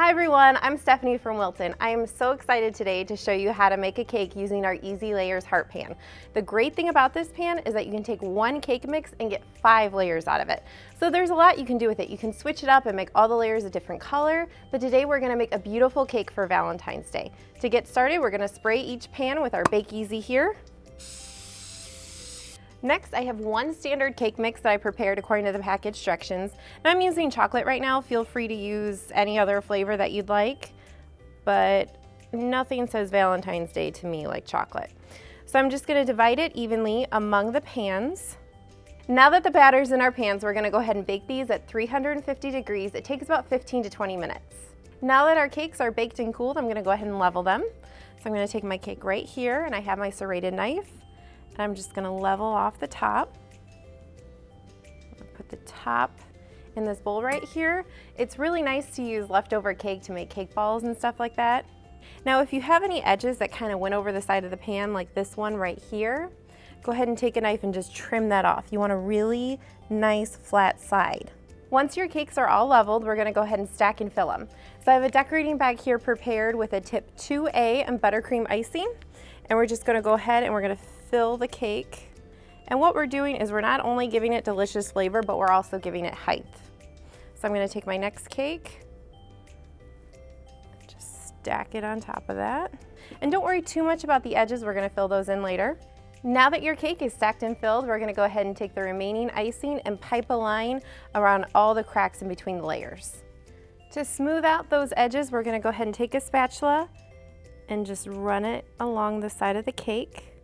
Hi everyone, I'm Stephanie from Wilton. I am so excited today to show you how to make a cake using our Easy Layers heart pan. The great thing about this pan is that you can take one cake mix and get 5 layers out of it. So there's a lot you can do with it. You can switch it up and make all the layers a different color, but today we're gonna make a beautiful cake for Valentine's Day. To get started, we're gonna spray each pan with our Bake Easy here. Next, I have one standard cake mix that I prepared according to the package directions. Now I'm using chocolate right now. Feel free to use any other flavor that you'd like, but nothing says Valentine's Day to me like chocolate. So I'm just gonna divide it evenly among the pans. Now that the batter's in our pans, we're gonna go ahead and bake these at 350 degrees. It takes about 15 to 20 minutes. Now that our cakes are baked and cooled, I'm gonna go ahead and level them. So I'm gonna take my cake right here, and I have my serrated knife. I'm just gonna level off the top. Put the top in this bowl right here. It's really nice to use leftover cake to make cake balls and stuff like that. Now, if you have any edges that kind of went over the side of the pan, like this one right here, go ahead and take a knife and just trim that off. You want a really nice flat side. Once your cakes are all leveled, we're gonna go ahead and stack and fill them. So I have a decorating bag here prepared with a tip 2A and buttercream icing. And we're just gonna go ahead and we're gonna fill the cake. And what we're doing is we're not only giving it delicious flavor, but we're also giving it height. So I'm gonna take my next cake, just stack it on top of that. And don't worry too much about the edges, we're gonna fill those in later. Now that your cake is stacked and filled, we're gonna go ahead and take the remaining icing and pipe a line around all the cracks in between the layers. To smooth out those edges, we're gonna go ahead and take a spatula and just run it along the side of the cake.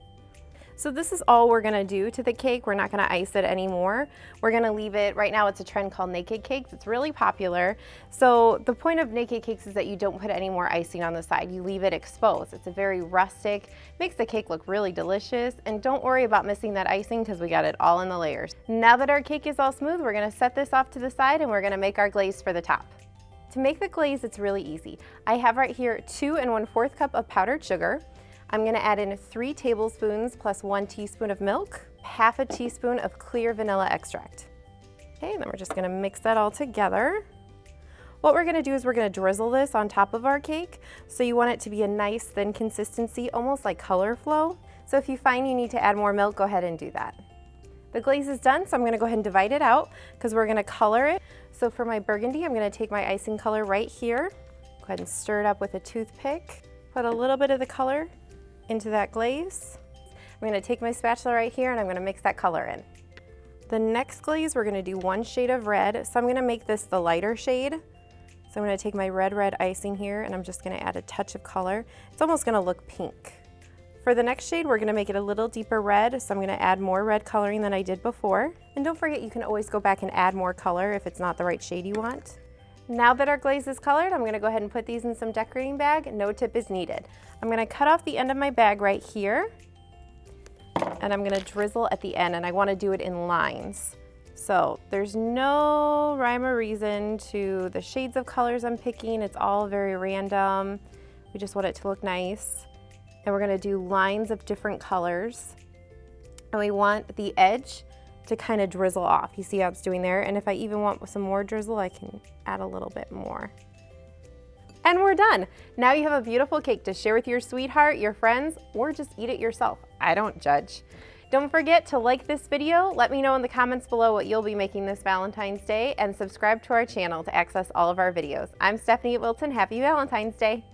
So this is all we're gonna do to the cake. We're not gonna ice it anymore. We're gonna leave it, right now it's a trend called naked cakes. It's really popular. So the point of naked cakes is that you don't put any more icing on the side. You leave it exposed. It's a very rustic, makes the cake look really delicious. And don't worry about missing that icing because we got it all in the layers. Now that our cake is all smooth, we're gonna set this off to the side and we're gonna make our glaze for the top. To make the glaze, it's really easy. I have right here 2 1/4 cup of powdered sugar. I'm gonna add in 3 tablespoons plus 1 teaspoon of milk, half a teaspoon of clear vanilla extract. Okay, and then we're just gonna mix that all together. What we're gonna do is we're gonna drizzle this on top of our cake. So you want it to be a nice thin consistency, almost like color flow. So if you find you need to add more milk, go ahead and do that. The glaze is done, so I'm gonna go ahead and divide it out because we're gonna color it. So for my burgundy, I'm gonna take my icing color right here, go ahead and stir it up with a toothpick, put a little bit of the color into that glaze. I'm gonna take my spatula right here and I'm gonna mix that color in. The next glaze, we're gonna do 1 shade of red. So I'm gonna make this the lighter shade. So I'm gonna take my red icing here and I'm just gonna add a touch of color. It's almost gonna look pink. For the next shade, we're gonna make it a little deeper red, so I'm gonna add more red coloring than I did before. And don't forget, you can always go back and add more color if it's not the right shade you want. Now that our glaze is colored, I'm gonna go ahead and put these in some decorating bag. No tip is needed. I'm gonna cut off the end of my bag right here, and I'm gonna drizzle at the end, and I wanna do it in lines. So there's no rhyme or reason to the shades of colors I'm picking. It's all very random. We just want it to look nice. And we're gonna do lines of different colors. And we want the edge to kind of drizzle off. You see how it's doing there? And if I even want some more drizzle, I can add a little bit more. And we're done. Now you have a beautiful cake to share with your sweetheart, your friends, or just eat it yourself. I don't judge. Don't forget to like this video. Let me know in the comments below what you'll be making this Valentine's Day, and subscribe to our channel to access all of our videos. I'm Stephanie at Wilton. Happy Valentine's Day.